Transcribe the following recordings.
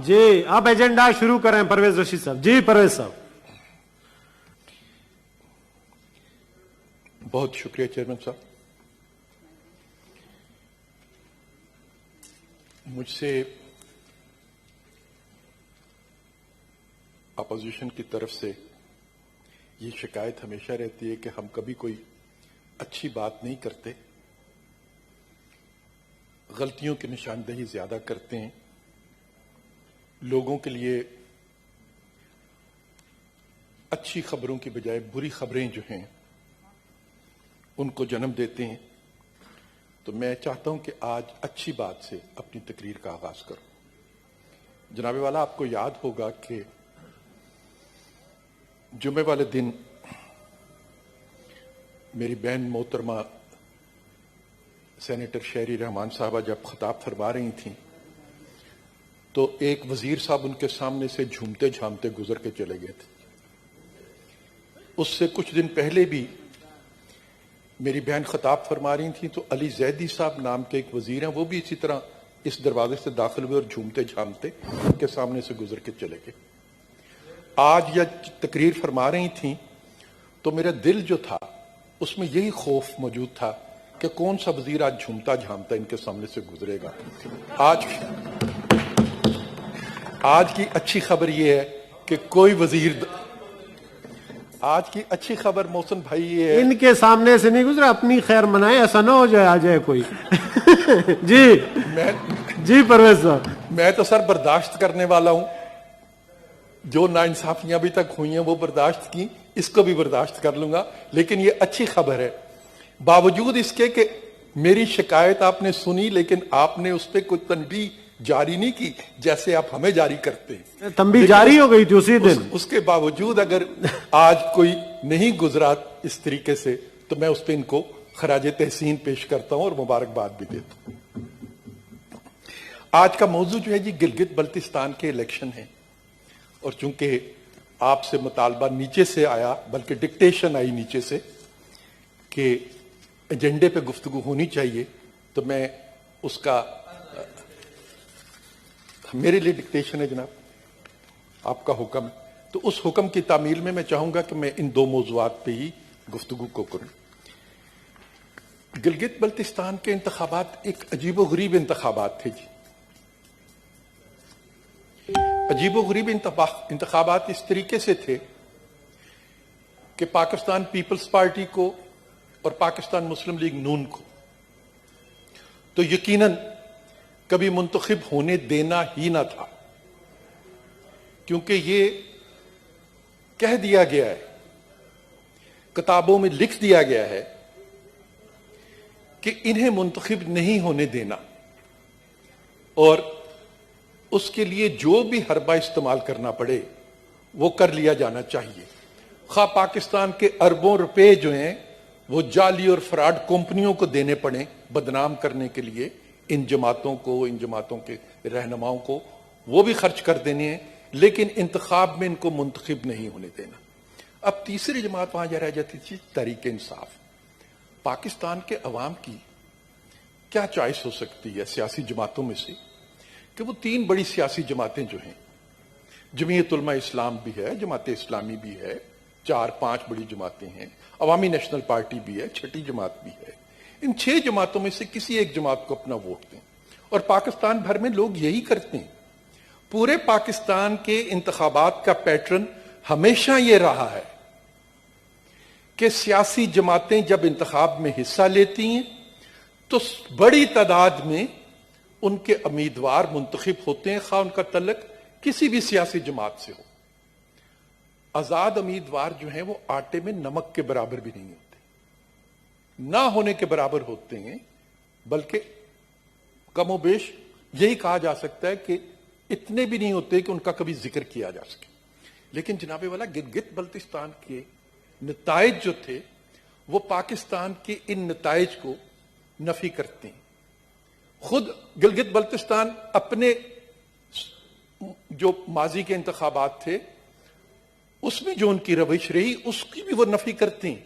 جی اب ایجنڈا شروع کریں پرویز رشید صاحب. جی پرویز صاحب. بہت شکریہ چیئرمین صاحب. مجھ سے اپوزیشن کی طرف سے یہ شکایت ہمیشہ رہتی ہے کہ ہم کبھی کوئی اچھی بات نہیں کرتے، غلطیوں کی نشاندہی زیادہ کرتے ہیں، لوگوں کے لیے اچھی خبروں کی بجائے بری خبریں جو ہیں ان کو جنم دیتے ہیں. تو میں چاہتا ہوں کہ آج اچھی بات سے اپنی تقریر کا آغاز کروں. جناب والا، آپ کو یاد ہوگا کہ جمعے والے دن میری بہن محترمہ سینیٹر شہری رحمان صاحبہ جب خطاب فرما رہی تھیں تو ایک وزیر صاحب ان کے سامنے سے جھومتے جھامتے گزر کے چلے گئے تھے. اس سے کچھ دن پہلے بھی میری بہن خطاب فرما رہی تھیں تو علی زیدی صاحب نام کے ایک وزیر ہیں، وہ بھی اسی طرح اس دروازے سے داخل ہوئے اور جھومتے جھامتے ان کے سامنے سے گزر کے چلے گئے. آج یہ تقریر فرما رہی تھیں تو میرا دل جو تھا اس میں یہی خوف موجود تھا کہ کون سا وزیر آج جھومتا جھامتا ان کے سامنے سے گزرے گا. آج کی اچھی خبر یہ ہے کہ کوئی وزیر، آج کی اچھی خبر محسن بھائی یہ ہے، ان کے سامنے سے نہیں گزرا، اپنی خیر منائے، ایسا نہ ہو جائے آ جائے کوئی. جی پرویز صاحب. میں تو سر برداشت کرنے والا ہوں، جو ناانصافیاں ابھی تک ہوئی ہیں وہ برداشت کی، اس کو بھی برداشت کر لوں گا. لیکن یہ اچھی خبر ہے، باوجود اس کے کہ میری شکایت آپ نے سنی لیکن آپ نے اس پہ کوئی تنبیہ جاری نہیں کی جیسے آپ ہمیں جاری کرتے ہیں. تنبیہ جاری ہو گئی تھی اسی دن. اس کے باوجود اگر آج کوئی نہیں گزرا اس طریقے سے تو میں اس پہ ان کو خراج تحسین پیش کرتا ہوں اور مبارکباد بھی دیتا ہوں. آج کا موضوع جو ہے جی گلگت بلتستان کے الیکشن ہیں، اور چونکہ آپ سے مطالبہ نیچے سے آیا، بلکہ ڈکٹیشن آئی نیچے سے کہ ایجنڈے پہ گفتگو ہونی چاہیے، تو میں اس کا، میرے لیے ڈکٹیشن ہے جناب، آپ کا حکم ہے، تو اس حکم کی تعمیل میں چاہوں گا کہ میں ان دو موضوعات پہ ہی گفتگو کو کروں. گلگت بلتستان کے انتخابات ایک عجیب و غریب انتخابات تھے جی. عجیب و غریب انتخابات اس طریقے سے تھے کہ پاکستان پیپلز پارٹی کو اور پاکستان مسلم لیگ نون کو تو یقیناً کبھی منتخب ہونے دینا ہی نہ تھا، کیونکہ یہ کہہ دیا گیا ہے، کتابوں میں لکھ دیا گیا ہے کہ انہیں منتخب نہیں ہونے دینا، اور اس کے لیے جو بھی حربہ استعمال کرنا پڑے وہ کر لیا جانا چاہیے. خواہ پاکستان کے اربوں روپے جو ہیں وہ جعلی اور فراڈ کمپنیوں کو دینے پڑیں بدنام کرنے کے لیے ان جماعتوں کو، ان جماعتوں کے رہنماؤں کو، وہ بھی خرچ کر دینے ہیں، لیکن انتخاب میں ان کو منتخب نہیں ہونے دینا. اب تیسری جماعت وہاں رہ جاتی تھی تحریک انصاف. پاکستان کے عوام کی کیا چوائس ہو سکتی ہے سیاسی جماعتوں میں سے کہ وہ تین بڑی سیاسی جماعتیں جو ہیں، جمعیت علماء اسلام بھی ہے، جماعت اسلامی بھی ہے، 4-5 بڑی جماعتیں ہیں، عوامی نیشنل پارٹی بھی ہے، 6ٹھی جماعت بھی ہے، ان 6 جماعتوں میں سے کسی ایک جماعت کو اپنا ووٹ دیں. اور پاکستان بھر میں لوگ یہی کرتے ہیں. پورے پاکستان کے انتخابات کا پیٹرن ہمیشہ یہ رہا ہے کہ سیاسی جماعتیں جب انتخاب میں حصہ لیتی ہیں تو بڑی تعداد میں ان کے امیدوار منتخب ہوتے ہیں، خواہ ان کا تعلق کسی بھی سیاسی جماعت سے ہو. آزاد امیدوار جو ہیں وہ آٹے میں نمک کے برابر بھی نہیں ہوتے، نہ ہونے کے برابر ہوتے ہیں، بلکہ کم و بیش یہی کہا جا سکتا ہے کہ اتنے بھی نہیں ہوتے کہ ان کا کبھی ذکر کیا جا سکے. لیکن جناب والا گلگت بلتستان کے نتائج جو تھے وہ پاکستان کے ان نتائج کو نفی کرتے ہیں. خود گلگت بلتستان اپنے جو ماضی کے انتخابات تھے اس میں جو ان کی روش رہی اس کی بھی وہ نفی کرتے ہیں،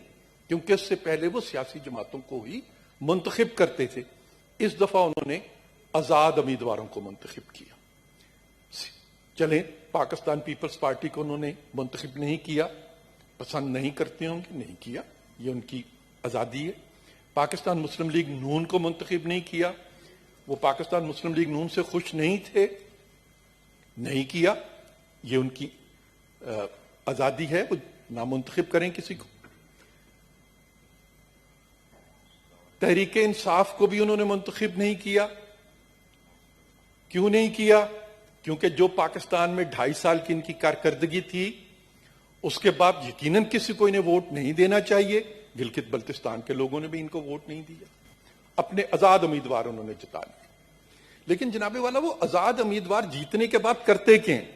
کیونکہ اس سے پہلے وہ سیاسی جماعتوں کو ہی منتخب کرتے تھے. اس دفعہ انہوں نے آزاد امیدواروں کو منتخب کیا. چلیں پاکستان پیپلز پارٹی کو انہوں نے منتخب نہیں کیا، پسند نہیں کرتے ہوں گے، نہیں کیا، یہ ان کی آزادی ہے۔ پاکستان مسلم لیگ نون کو منتخب نہیں کیا، وہ پاکستان مسلم لیگ نون سے خوش نہیں تھے، نہیں کیا، یہ ان کی آزادی ہے، وہ نامنتخب کریں کسی کو۔ تحریک انصاف کو بھی انہوں نے منتخب نہیں کیا۔ کیوں نہیں کیا؟ کیونکہ جو پاکستان میں 2.5 سال کی ان کی کارکردگی تھی، اس کے بعد یقیناً کسی کو انہیں ووٹ نہیں دینا چاہیے۔ گلگت بلتستان کے لوگوں نے بھی ان کو ووٹ نہیں دیا، اپنے آزاد امیدوار انہوں نے جتا لیے۔ لیکن جناب والا وہ آزاد امیدوار جیتنے کے بعد کرتے کیا ہیں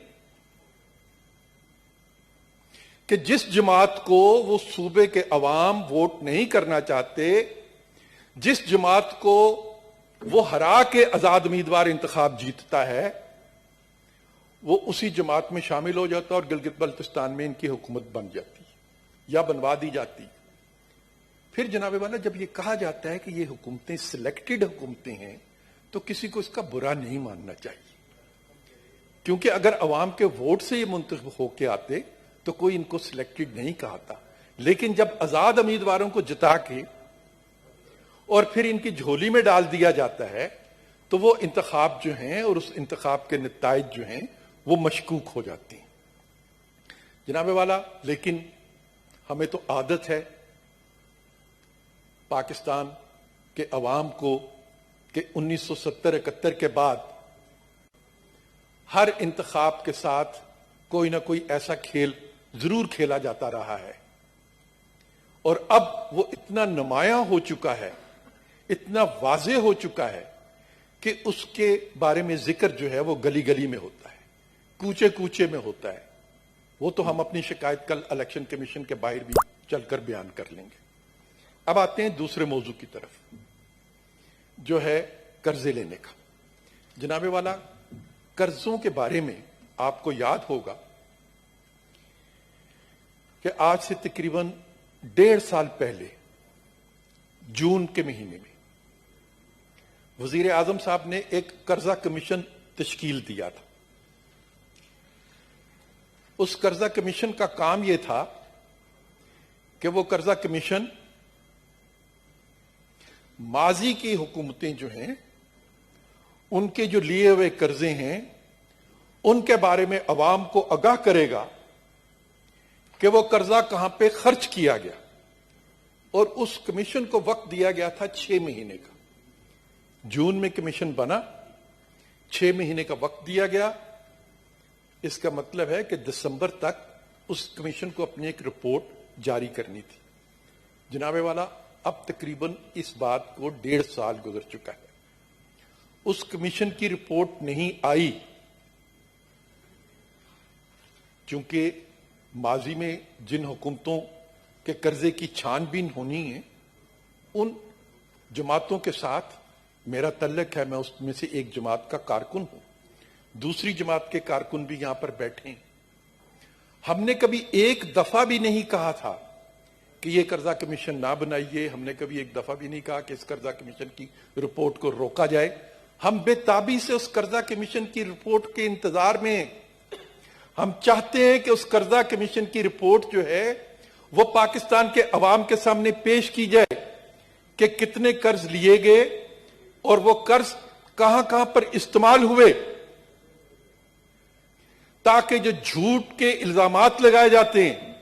کہ جس جماعت کو وہ صوبے کے عوام ووٹ نہیں کرنا چاہتے، جس جماعت کو وہ ہرا کے آزاد امیدوار انتخاب جیتتا ہے، وہ اسی جماعت میں شامل ہو جاتا ہے اور گلگت بلتستان میں ان کی حکومت بن جاتی ہے یا بنوا دی جاتی ہے۔ پھر جناب والا جب یہ کہا جاتا ہے کہ یہ حکومتیں سلیکٹڈ حکومتیں ہیں، تو کسی کو اس کا برا نہیں ماننا چاہیے، کیونکہ اگر عوام کے ووٹ سے یہ منتخب ہو کے آتے تو کوئی ان کو سلیکٹڈ نہیں کہتا۔ لیکن جب آزاد امیدواروں کو جتا کے اور پھر ان کی جھولی میں ڈال دیا جاتا ہے، تو وہ انتخاب جو ہیں اور اس انتخاب کے نتائج جو ہیں وہ مشکوک ہو جاتے ہیں جناب والا۔ لیکن ہمیں تو عادت ہے پاکستان کے عوام کو کہ 1970-71 کے بعد ہر انتخاب کے ساتھ کوئی نہ کوئی ایسا کھیل ضرور کھیلا جاتا رہا ہے، اور اب وہ اتنا نمایاں ہو چکا ہے، اتنا واضح ہو چکا ہے کہ اس کے بارے میں ذکر جو ہے وہ گلی گلی میں ہوتا ہے، کوچے کوچے میں ہوتا ہے۔ وہ تو ہم اپنی شکایت کل الیکشن کمیشن کے باہر بھی چل کر بیان کر لیں گے۔ اب آتے ہیں دوسرے موضوع کی طرف، جو ہے قرضے لینے کا۔ جناب والا، قرضوں کے بارے میں آپ کو یاد ہوگا کہ آج سے تقریباً 1.5 سال پہلے جون کے مہینے میں وزیر اعظم صاحب نے ایک قرضہ کمیشن تشکیل دیا تھا۔ اس قرضہ کمیشن کا کام یہ تھا کہ وہ قرضہ کمیشن ماضی کی حکومتیں جو ہیں ان کے جو لیے ہوئے قرضے ہیں ان کے بارے میں عوام کو آگاہ کرے گا کہ وہ قرضہ کہاں پہ خرچ کیا گیا، اور اس کمیشن کو وقت دیا گیا تھا 6 مہینے کا۔ جون میں کمیشن بنا، 6 مہینے کا وقت دیا گیا۔ اس کا مطلب ہے کہ دسمبر تک اس کمیشن کو اپنی ایک رپورٹ جاری کرنی تھی۔ جناب والا، اب تقریباً اس بات کو 1.5 سال گزر چکا ہے، اس کمیشن کی رپورٹ نہیں آئی، چونکہ ماضی میں جن حکومتوں کے قرضے کی چھان بین ہونی ہے ان جماعتوں کے ساتھ میرا تعلق ہے، میں اس میں سے ایک جماعت کا کارکن ہوں، دوسری جماعت کے کارکن بھی یہاں پر بیٹھے ہیں۔ ہم نے کبھی ایک دفعہ بھی نہیں کہا تھا کہ یہ قرضہ کمیشن نہ بنائیے، ہم نے کبھی ایک دفعہ بھی نہیں کہا کہ اس قرضہ کمیشن کی رپورٹ کو روکا جائے۔ ہم بے تابی سے اس قرضہ کمیشن کی رپورٹ کے انتظار میں ہیں۔ ہم چاہتے ہیں کہ اس قرضہ کمیشن کی رپورٹ جو ہے وہ پاکستان کے عوام کے سامنے پیش کی جائے کہ کتنے قرض لیے گئے اور وہ قرض کہاں کہاں پر استعمال ہوئے، تاکہ جو جھوٹ کے الزامات لگائے جاتے ہیں،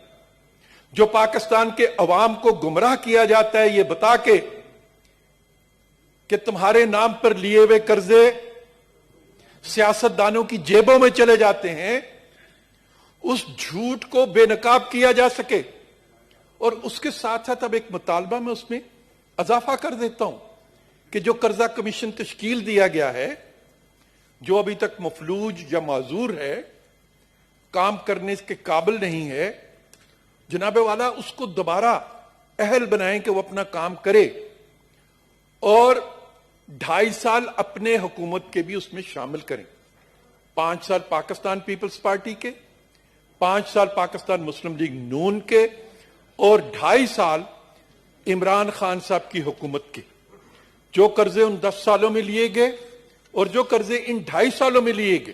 جو پاکستان کے عوام کو گمراہ کیا جاتا ہے یہ بتا کے کہ تمہارے نام پر لیے ہوئے قرضے سیاستدانوں کی جیبوں میں چلے جاتے ہیں، اس جھوٹ کو بے نقاب کیا جا سکے۔ اور اس کے ساتھ ساتھ اب ایک مطالبہ میں اس میں اضافہ کر دیتا ہوں کہ جو قرضہ کمیشن تشکیل دیا گیا ہے، جو ابھی تک مفلوج یا معذور ہے، کام کرنے کے قابل نہیں ہے، جناب والا اس کو دوبارہ اہل بنائیں کہ وہ اپنا کام کرے، اور 2.5 سال اپنے حکومت کے بھی اس میں شامل کریں۔ 5 سال پاکستان پیپلز پارٹی کے، 5 سال پاکستان مسلم لیگ نون کے، اور 2.5 سال عمران خان صاحب کی حکومت کے۔ جو قرضے ان 10 سالوں میں لیے گئے اور جو قرضے ان 2.5 سالوں میں لیے گئے،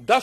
10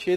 6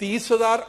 30,000